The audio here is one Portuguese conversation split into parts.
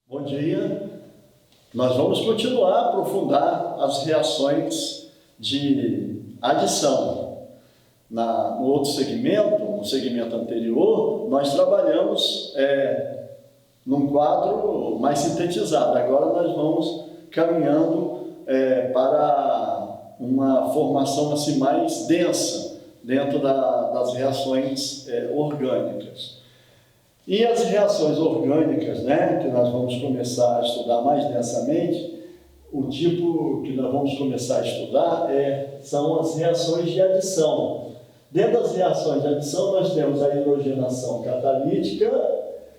Bom dia. Nós vamos continuar a aprofundar as reações de adição. No outro segmento, no segmento anterior, nós trabalhamos num quadro mais sintetizado. Agora nós vamos caminhando para uma formação assim, mais densa dentro das reações orgânicas. E as reações orgânicas, que nós vamos começar a estudar mais densamente, o tipo que nós vamos começar a estudar são as reações de adição. Dentro das reações de adição, nós temos a hidrogenação catalítica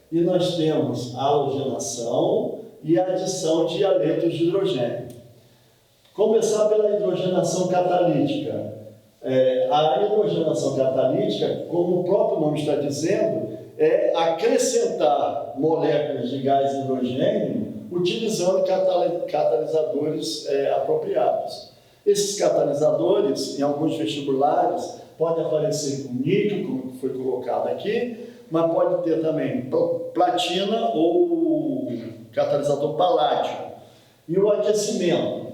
e nós temos a halogenação e a adição de haletos de hidrogênio. Começar pela hidrogenação catalítica. A hidrogenação catalítica, como o próprio nome está dizendo, é acrescentar moléculas de gás hidrogênio utilizando catalisadores apropriados. Esses catalisadores, em alguns vestibulares, podem aparecer com níquel, como foi colocado aqui, mas pode ter também platina ou catalisador paládio. E o aquecimento.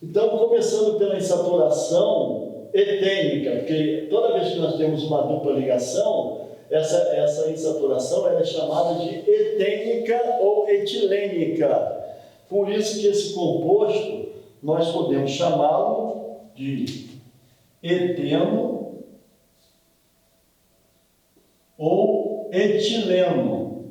Então, começando pela insaturação etênica, porque toda vez que nós temos uma dupla ligação, essa insaturação é chamada de etênica ou etilênica. Por isso que esse composto nós podemos chamá-lo de eteno ou etileno.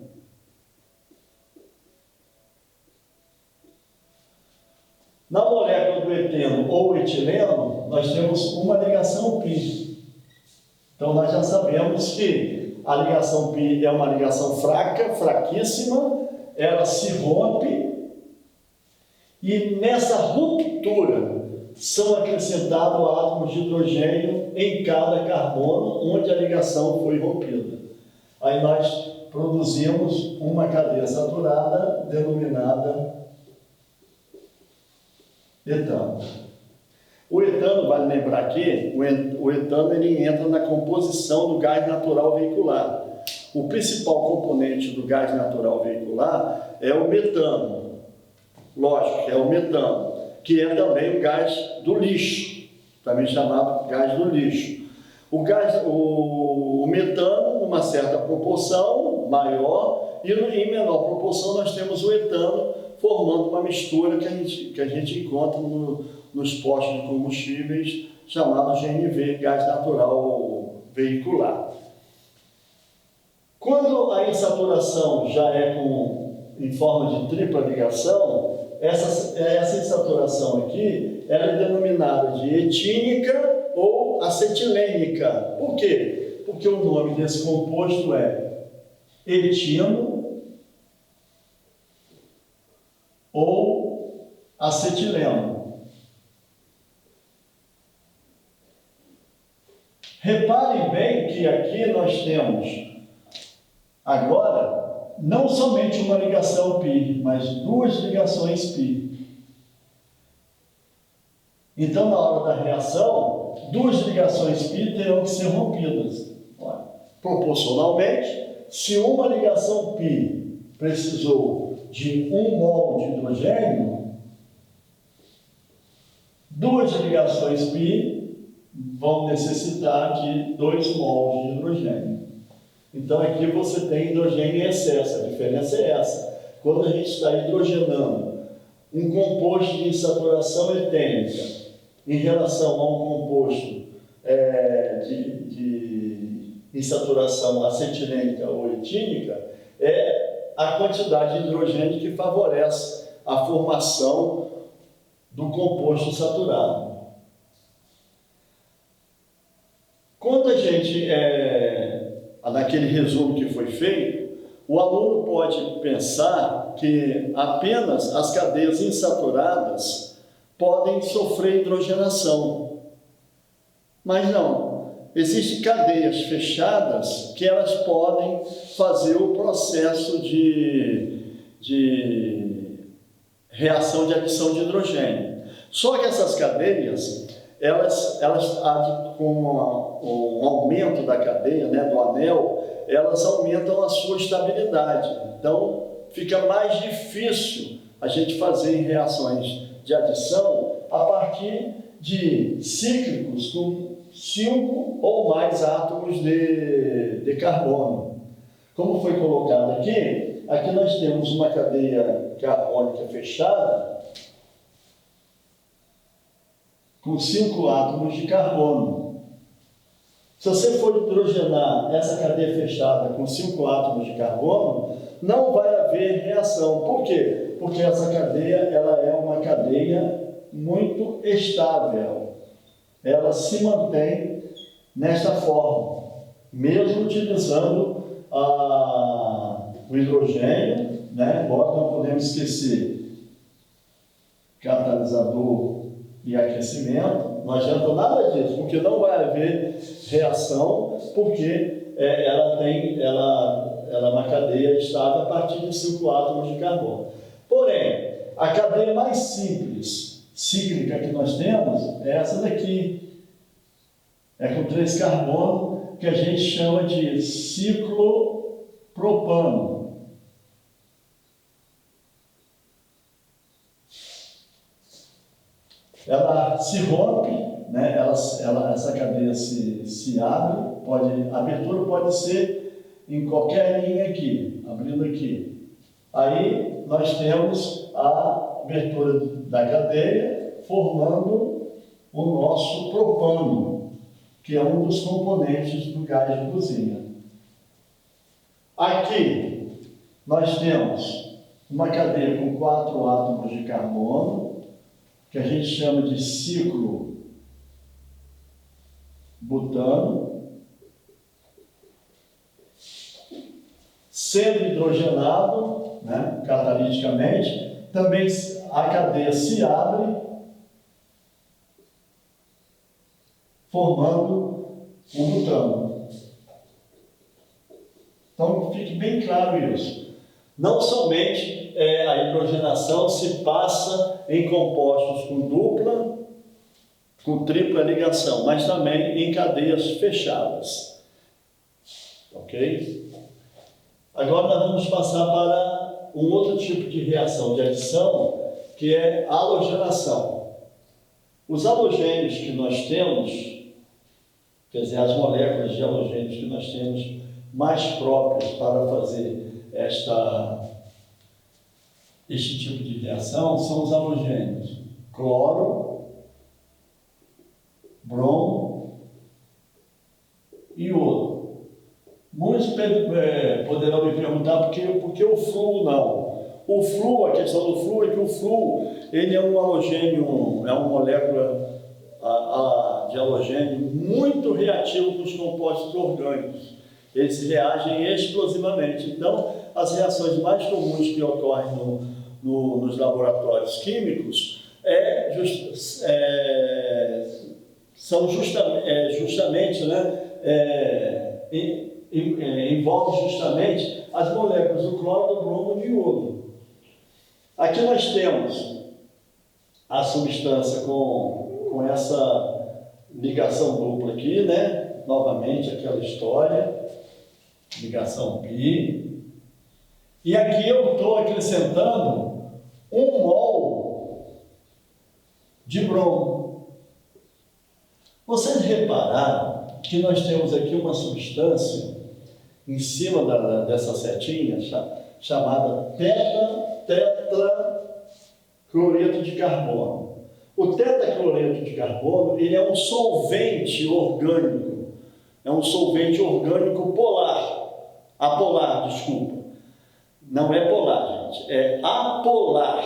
Na molécula do eteno ou etileno, nós temos uma ligação π. Então, nós já sabemos que a ligação π é uma ligação fraca, fraquíssima, ela se rompe e nessa ruptura são acrescentados átomos de hidrogênio em cada carbono onde a ligação foi rompida. Aí nós produzimos uma cadeia saturada denominada etano. O etano, vale lembrar aqui, o etano ele entra na composição do gás natural veicular. O principal componente do gás natural veicular é o metano. Lógico, é o metano, que é também o gás do lixo, também chamado gás do lixo. O metano, numa certa proporção maior, e em menor proporção nós temos o etano, formando uma mistura que a gente encontra nos postos de combustíveis, chamado GNV, gás natural veicular. Quando a insaturação já é em forma de tripla ligação, essa insaturação aqui ela é denominada de etínica ou acetilênica. Por quê? Porque o nome desse composto é etino ou acetileno. Reparem bem que aqui nós temos agora não somente uma ligação π, mas duas ligações π. Então, na hora da reação, duas ligações π terão que ser rompidas. Proporcionalmente, se uma ligação π precisou de 1 mol de hidrogênio, duas ligações π vão necessitar de 2 mols de hidrogênio. Então, aqui você tem hidrogênio em excesso. A diferença é essa. Quando a gente está hidrogenando um composto de insaturação etênica em relação a um composto de insaturação acetilênica ou etínica, é a quantidade de hidrogênio que favorece a formação do composto saturado. Quando a gente, naquele resumo que foi feito, o aluno pode pensar que apenas as cadeias insaturadas podem sofrer hidrogenação. Mas não, existem cadeias fechadas que elas podem fazer o processo de reação de adição de hidrogênio. Só que essas cadeias, elas com o aumento da cadeia, do anel, elas aumentam a sua estabilidade. Então, fica mais difícil a gente fazer reações de adição a partir de cíclicos com 5 ou mais átomos de carbono. Como foi colocado aqui, aqui nós temos uma cadeia carbônica fechada com 5 átomos de carbono. Se você for hidrogenar essa cadeia fechada com 5 átomos de carbono, não vai haver reação. Por quê? Porque essa cadeia ela é uma cadeia muito estável. Ela se mantém nesta forma, mesmo utilizando o hidrogênio, né? Agora não podemos esquecer catalisador e aquecimento. Não adianta nada disso, porque não vai haver reação, porque ela é uma cadeia estável a partir de 5 átomos de carbono. Porém, a cadeia mais simples, cíclica que nós temos, é essa daqui. É com 3 carbono, que a gente chama de ciclopropano. Ela se rompe, né? Essa cadeia se abre, a abertura pode ser em qualquer linha aqui, abrindo aqui. Aí nós temos a abertura da cadeia formando o nosso propano, que é um dos componentes do gás de cozinha. Aqui nós temos uma cadeia com 4 átomos de carbono, que a gente chama de ciclo butano, sendo hidrogenado, né, cataliticamente, também a cadeia se abre, formando o butano. Então, fique bem claro isso. Não somente a hidrogenação se passa em compostos com dupla, com tripla ligação, mas também em cadeias fechadas. Ok? Agora nós vamos passar para um outro tipo de reação de adição, que é a halogenação. Os halogênios que nós temos, quer dizer, as moléculas de halogênios que nós temos mais próprias para fazer este tipo de reação são os halogênios cloro, bromo e iodo. Muitos poderão me perguntar por que o flúor não. O flúor, a questão do flúor é que o flúor ele é um halogênio, é uma molécula de halogênio muito reativo com os compostos orgânicos. Eles reagem explosivamente. Então, as reações mais comuns que ocorrem nos laboratórios químicos são justamente, né, envolvem justamente as moléculas do cloro, do bromo e do iodo. Aqui nós temos a substância com essa ligação dupla aqui, né? Novamente aquela história, ligação pi. E aqui eu estou acrescentando 1 mol de bromo. Vocês repararam que nós temos aqui uma substância em cima dessa setinha chamada tetracloreto de carbono. O tetracloreto de carbono ele é um solvente orgânico. É um solvente orgânico apolar, desculpa. Não é polar, gente, é apolar.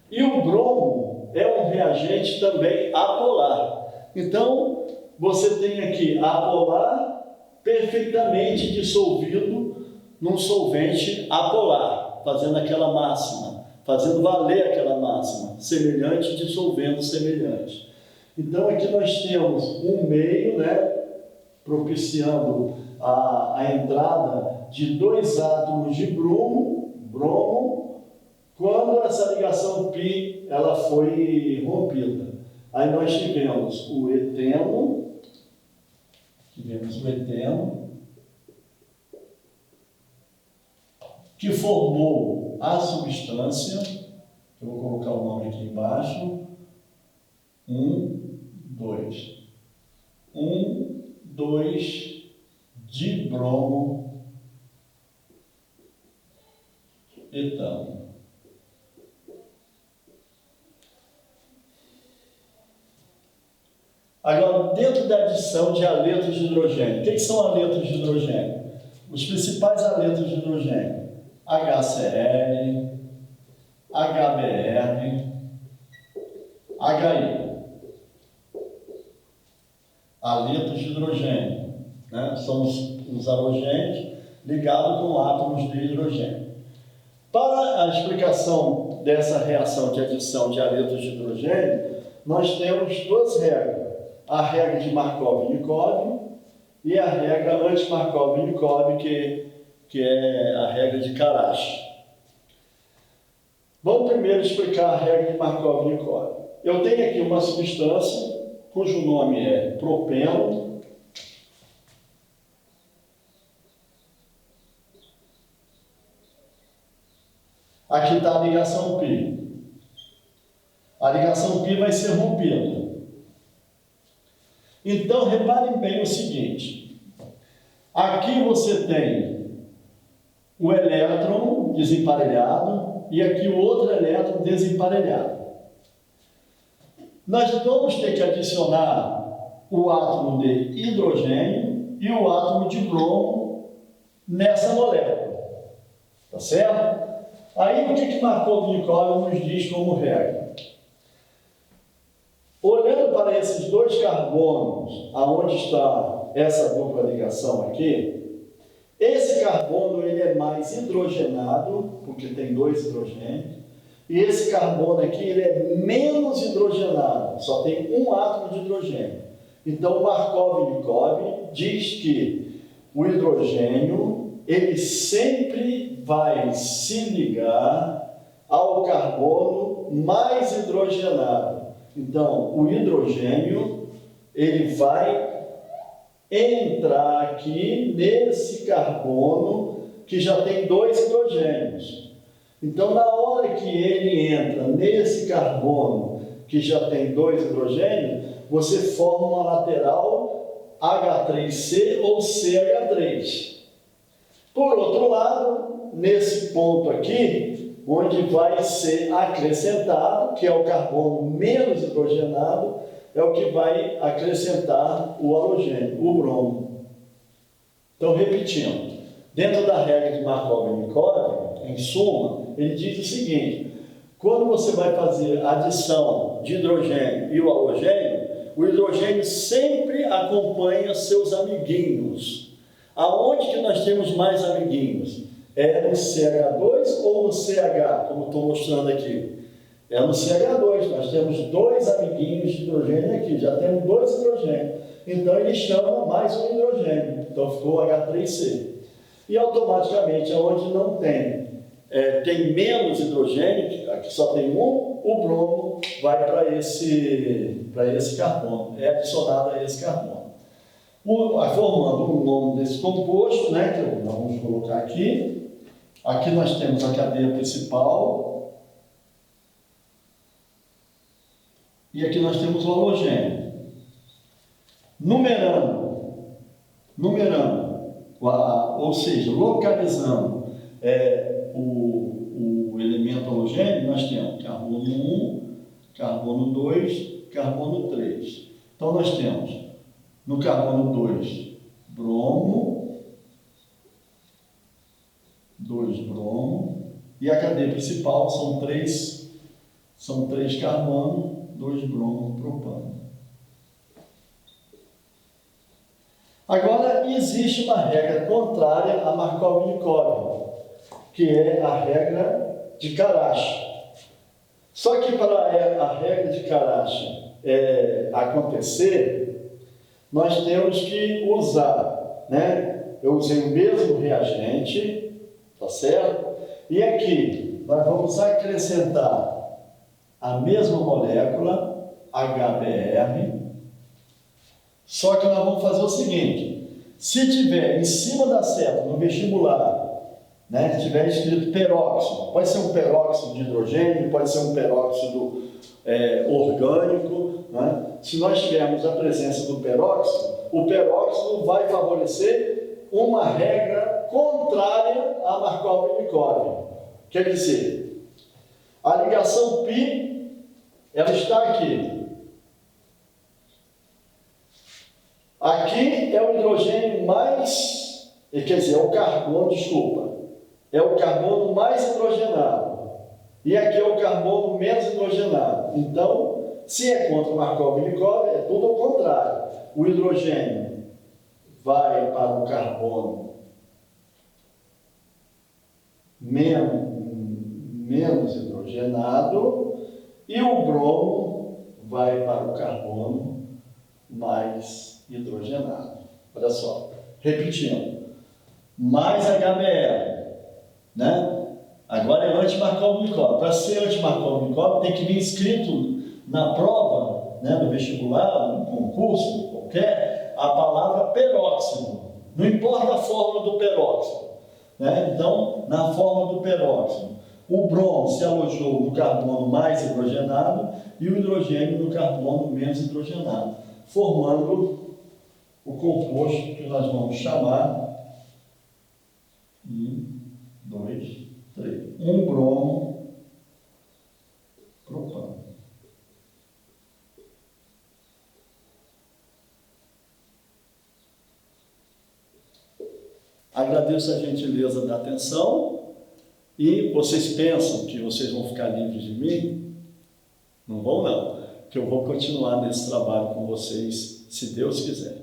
E o bromo é um reagente também apolar. Então, você tem aqui apolar perfeitamente dissolvido num solvente apolar, fazendo aquela máxima, fazendo valer aquela máxima, semelhante dissolvendo semelhante. Então, aqui nós temos um meio, né, propiciando a entrada de 2 átomos de bromo, quando essa ligação pi ela foi rompida. Aí nós tivemos o eteno, que formou a substância, eu vou colocar o nome aqui embaixo, 2 dibromo etano. Agora, dentro da adição de aletos de hidrogênio, o que são aletos de hidrogênio? Os principais aletos de hidrogênio: HCl, HBr, HI. Aletos de hidrogênio, né? São os halogênios ligados com átomos de hidrogênio. Para a explicação dessa reação de adição de aletos de hidrogênio, nós temos duas regras: a regra de Markov-Nikob e a regra anti-Markov-Nikob, que é a regra de Karash. Vamos primeiro explicar a regra de Markov-Nikob. Eu tenho aqui uma substância cujo nome é propeno. Aqui está a ligação π. A ligação π vai ser rompida. Então, reparem bem o seguinte. Aqui você tem o elétron desemparelhado e aqui o outro elétron desemparelhado. Nós vamos ter que adicionar o átomo de hidrogênio e o átomo de bromo nessa molécula. Tá certo? Aí, o que Markov-Nikob nos diz como regra? Olhando para esses dois carbonos, aonde está essa dupla ligação aqui, esse carbono ele é mais hidrogenado, porque tem dois hidrogênios, e esse carbono aqui ele é menos hidrogenado, só tem um átomo de hidrogênio. Então, Markov-Nikob diz que o hidrogênio ele sempre vai se ligar ao carbono mais hidrogenado. Então, o hidrogênio ele vai entrar aqui nesse carbono que já tem dois hidrogênios. Então, na hora que ele entra nesse carbono que já tem dois hidrogênios, você forma uma lateral H3C ou CH3. Por outro lado, nesse ponto aqui, onde vai ser acrescentado, que é o carbono menos hidrogenado, é o que vai acrescentar o halogênio, o bromo. Então, repetindo, dentro da regra de Markov-Nikob, em suma, ele diz o seguinte: quando você vai fazer a adição de hidrogênio e o hidrogênio sempre acompanha seus amiguinhos. Aonde que nós temos mais amiguinhos? É no CH2 ou no CH, como estou mostrando aqui? É no CH2, nós temos dois amiguinhos de hidrogênio aqui, já temos dois hidrogênios. Então ele chama mais um hidrogênio, então ficou H3C. E automaticamente, onde não tem menos hidrogênio, aqui só tem um, o bromo vai para esse carbono, é adicionado a esse carbono. Formando o nome desse composto, né, que nós vamos colocar aqui. Aqui nós temos a cadeia principal e aqui nós temos o halogênio. Numerando, ou seja, localizando o elemento halogênio, nós temos carbono 1, carbono 2, carbono 3. Então nós temos no carbono 2, bromo, 2 bromo, e a cadeia principal são três carbono, 2 bromo, propano. Agora, existe uma regra contrária a Markov-Nikob, que é a regra de Karash. Só que para a regra de Karash acontecer, nós temos que usar, né? Eu usei o mesmo reagente, tá certo? E aqui nós vamos acrescentar a mesma molécula, HBr, só que nós vamos fazer o seguinte: se tiver em cima da seta no vestibular né, tiver escrito peróxido, pode ser um peróxido de hidrogênio, pode ser um peróxido orgânico, né? Se nós tivermos a presença do peróxido, o peróxido vai favorecer uma regra contrária a Markov-Nikov. Quer dizer, a ligação π, ela está aqui. Aqui é o hidrogênio mais, quer dizer, é o carbono, desculpa, é o carbono mais hidrogenado. E aqui é o carbono menos hidrogenado. Então, se é contra Markov-Nikov, é tudo ao contrário. O hidrogênio vai para o carbono menos hidrogenado e o bromo vai para o carbono mais hidrogenado. Olha só, repetindo, mais HBr, né? Agora é anti-Markov-Nikov. Para ser anti-Markov-Nikov tem que vir escrito na prova, né, no vestibular, no concurso qualquer, a palavra peróxido. Não importa a fórmula do peróxido, né? Então, na fórmula do peróxido, o bromo se alojou no carbono mais hidrogenado e o hidrogênio no carbono menos hidrogenado, formando o composto que nós vamos chamar 1, 2, 3. Um bromo propano. Agradeço a gentileza da atenção e vocês pensam que vocês vão ficar livres de mim? Não vão não, que eu vou continuar nesse trabalho com vocês, se Deus quiser.